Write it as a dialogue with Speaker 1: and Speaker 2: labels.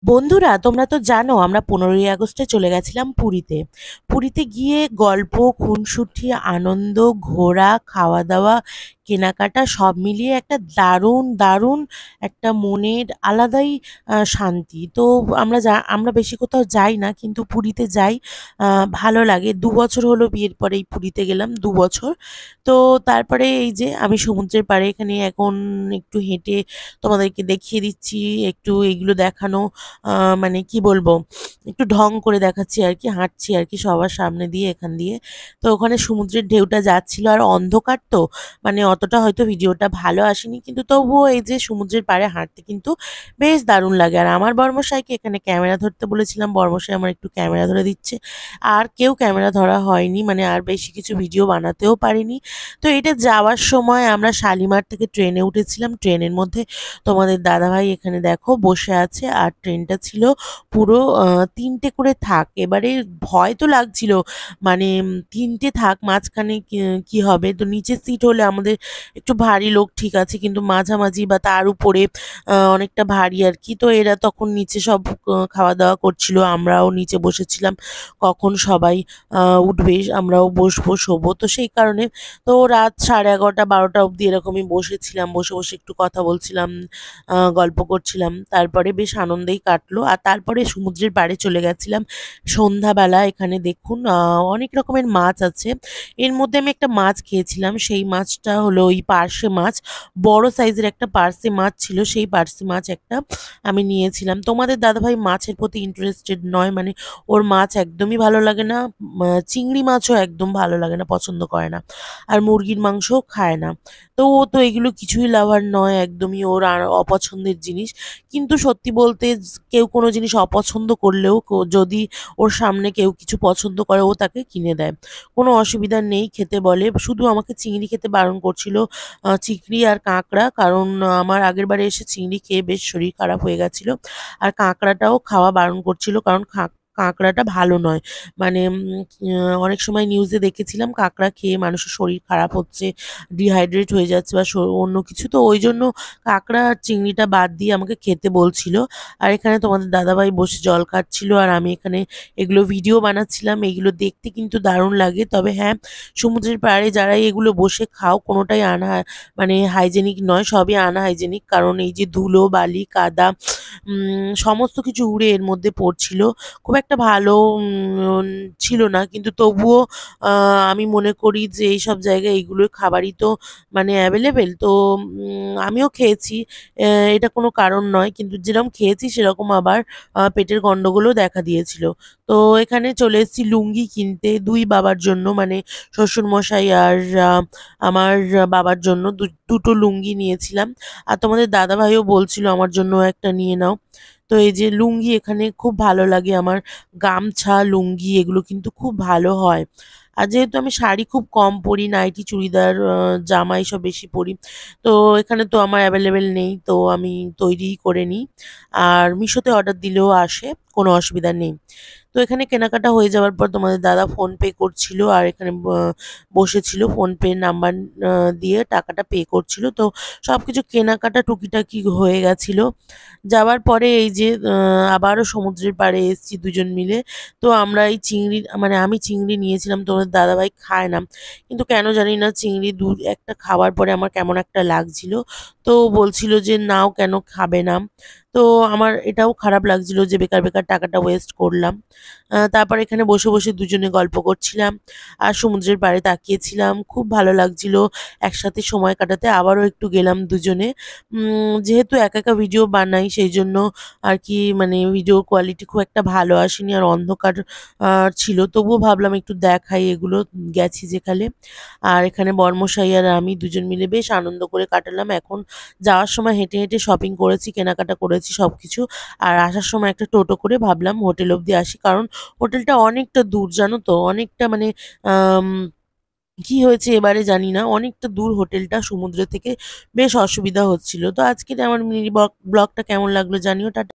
Speaker 1: বন্ধুরা, তোমরা তো জানো আমরা 15ই আগস্টে চলে গেছিলাম পুরীতে। পুরীতে গিয়ে গল্প, খুনসুটি, আনন্দ, ঘোরা, খাওয়া দাওয়া, কেনাকাটা সব মিলিয়ে একটা দারুণ দারুণ একটা মনের আলাদাই শান্তি। তো আমরা বেশি কোথাও যাই না, কিন্তু পুরীতে যাই। ভালো লাগে। 2 বছর হলো বিয়ের পরেই পুরীতে গেলাম, 2 বছর। তো তারপরে এই যে আমি সমুদ্রের পাড়ে এখানে এখন একটু হেঁটে তোমাদেরকে দেখিয়ে দিচ্ছি, একটু এইগুলো দেখানো, মানে কি বলবো, একটু ঢং করে দেখাচ্ছি আর কি, হাঁটছি আর কি সবার সামনে দিয়ে, এখান দিয়ে। তো ওখানে সমুদ্রের ঢেউটা যাচ্ছিল আর অন্ধকার তো, মানে অতটা হয়তো ভিডিওটা ভালো আসেনি, কিন্তু তবুও এই যে সমুদ্রের পাড়ে হাঁটতে কিন্তু বেশ দারুণ লাগে। আর আমার বর্মশাইকে এখানে ক্যামেরা ধরতে বলেছিলাম, বর্মশাই আমার একটু ক্যামেরা ধরে দিচ্ছে। আর কেউ ক্যামেরা ধরা হয়নি, মানে আর বেশি কিছু ভিডিও বানাতেও পারিনি। তো এটা যাওয়ার সময় আমরা শালিমার থেকে ট্রেনে উঠেছিলাম। ট্রেনের মধ্যে তোমাদের দাদাভাই এখানে দেখো বসে আছে, আর ট্রেনটা ছিল পুরো ৩টে করে থাক। এবারে ভয় তো লাগছিল, মানে ৩টে থাক, মাঝখানে কি হবে। তো নিচের সিট হলে আমাদের একটু ভারী লোক ঠিক আছে, কিন্তু মাঝামাঝি বা তার উপরে অনেকটা ভারী আর কি। তো এরা তখন নিচে সব খাওয়া দাওয়া করছিল, আমরাও নিচে বসেছিলাম কখন সবাই উঠবে আমরাও বসবো শোবো। তো সেই কারণে তো রাত 11:30-12টা অবধি এরকমই বসেছিলাম, বসে বসে একটু কথা বলছিলাম, গল্প করছিলাম। তারপরে বেশ আনন্দেই কাটলো। আর তারপরে সমুদ্রের পাড়ে চলে গেছিলাম সন্ধ্যাবেলা। এখানে দেখুন অনেক রকমের মাছ আছে। এর মধ্যে আমি একটা মাছ খেয়েছিলাম, সেই মাছটা হলো ওই পার্শে মাছ। বড় সাইজের একটা পার্শে মাছ ছিল, সেই পার্শে মাছ একটা আমি নিয়েছিলাম। তোমাদের দাদাভাই মাছের প্রতি ইন্টারেস্টেড নয়, মানে ওর মাছ একদমই ভালো লাগে না। চিংড়ি মাছও একদম ভালো লাগে না, পছন্দ করে না। আর মুরগির মাংসও খায় না। তো ও তো এগুলো কিছুই লাভার নয়, একদমই ওর আর অপছন্দের জিনিস। কিন্তু সত্যি বলতে কেউ কোনো জিনিস অপছন্দ করলেও যদি ওর সামনে কেউ কিছু পছন্দ করে ও তাকে কিনে দেয়, কোনো অসুবিধা নেই, খেতে বলে। শুধু আমাকে চিংড়ি খেতে বারণ করছিল, চিংড়ি আর কাঁকড়া, কারণ আমার আগের বারে এসে চিংড়ি খেয়ে বেশ শরীর খারাপ হয়ে গেছিল। আর কাঁকড়াটাও খাওয়া বারণ করছিল, কারণ কাঁকড়াটা ভালো নয়। মানে অনেক সময় নিউজে দেখেছিলাম কাঁকড়া খেয়ে মানুষের শরীর খারাপ হচ্ছে, ডিহাইড্রেট হয়ে যাচ্ছে বা অন্য কিছু। তো ওই জন্য কাঁকড়া আর চিংড়িটা বাদ দিয়ে আমাকে খেতে বলছিল। আর এখানে তোমাদের দাদাভাই বসে জল খাচ্ছিল, আর আমি এখানে এগুলো ভিডিও বানাচ্ছিলাম। এগুলো দেখতে কিন্তু দারুণ লাগে। তবে হ্যাঁ, সমুদ্রের পাড়ে যারাই এগুলো বসে খাও, কোনোটাই মানে হাইজেনিক নয়, সবই আনহাইজেনিক। কারণ এই যে ধুলো, বালি, কাদা, সমস্ত কিছু উড়ে এর মধ্যে পড়ছিল। খুব একটা ভালো ছিল না, কিন্তু তবুও আমি মনে করি যে এইসব জায়গায় এইগুলো খাবারই তো মানে অ্যাভেলেবেল। তো আমিও খেয়েছি, এটা কোনো কারণ নয়, কিন্তু যেরকম খেয়েছি সেরকম আবার পেটের গন্ডগোলও দেখা দিয়েছিল। তো এখানে চলে এসেছি লুঙ্গি কিনতে, দুই বাবার জন্য, মানে শ্বশুরমশাই আর আমার বাবার জন্য দুটো লুঙ্গি নিয়েছিলাম। আর তোমাদের দাদাভাইও বলছিল আমার জন্য একটা নিয়ে নাও। তো এই যে লুঙ্গি এখানে খুব ভালো লাগে আমার, গামছা, লুঙ্গি এগুলো কিন্তু খুব ভালো হয়। আর যেহেতু আমি শাড়ি খুব কম পরি, নাইটি, চুড়িদার, জামা এইসব বেশি পরি, তো এখানে তো আমার অ্যাভেলেবেল নেই, তো আমি তৈরিই করে নিই। আর মিশোতে অর্ডার দিলেও আসে, কোনো অসুবিধা নেই। তো এখানে কেনাকাটা হয়ে যাওয়ার পর তোমাদের দাদা ফোনপে করছিল, আর এখানে বসেছিল ফোনপে নাম্বার দিয়ে টাকাটা পে করছিল। তো সব কিছু কেনাকাটা টুকিটাকি হয়ে গেছিল। যাওয়ার পরে এই যে আবারও সমুদ্রের পাড়ে এসেছি দুজন মিলে। তো আমরা এই চিংড়ি, মানে আমি চিংড়ি নিয়েছিলাম, তোমাদের দাদাভাই খায় না, কিন্তু কেন জানি না চিংড়ি একটা খাওয়ার পরে আমার কেমন একটা লাগছিল। তো বলছিল যে নাও, কেন খাবে না। তো আমার এটাও খারাপ লাগছিল যে বেকার বেকার টাকাটা ওয়েস্ট করলাম। তারপর এখানে বসে বসে দুজনে গল্প করছিলাম আর সমুদ্রের পাড়ে তাকিয়েছিলাম, খুব ভালো লাগছিল একসাথে সময় কাটাতে। আবারও একটু গেলাম দুজনে। যেহেতু একা একা ভিডিও বানাই, সেই জন্য আর কি মানে ভিডিও কোয়ালিটি খুব একটা ভালো আসেনি, আর অন্ধকার ছিল, তবুও ভাবলাম একটু দেখাই এগুলো, গেছি যেখানে। আর এখানে বর্মশাই আর আমি দুজন মিলে বেশ আনন্দ করে কাটালাম। এখন যাওয়ার সময় হেঁটে হেঁটে শপিং করেছি, কেনাকাটা করেছি সব কিছু। আর আসার সময় একটা টোটো করে ভাবলাম হোটেল অবধি আসি, কারণ হোটেলটা অনেকটা দূর, জানো তো, অনেকটা মানে আম কি হয়েছে এবারে জানি না, অনেকটা দূর হোটেলটা সমুদ্র থেকে, বেশ অসুবিধা হচ্ছিল। তো আজকের আমার মিনি ব্লগটা কেমন লাগলো জানিও। টাটা।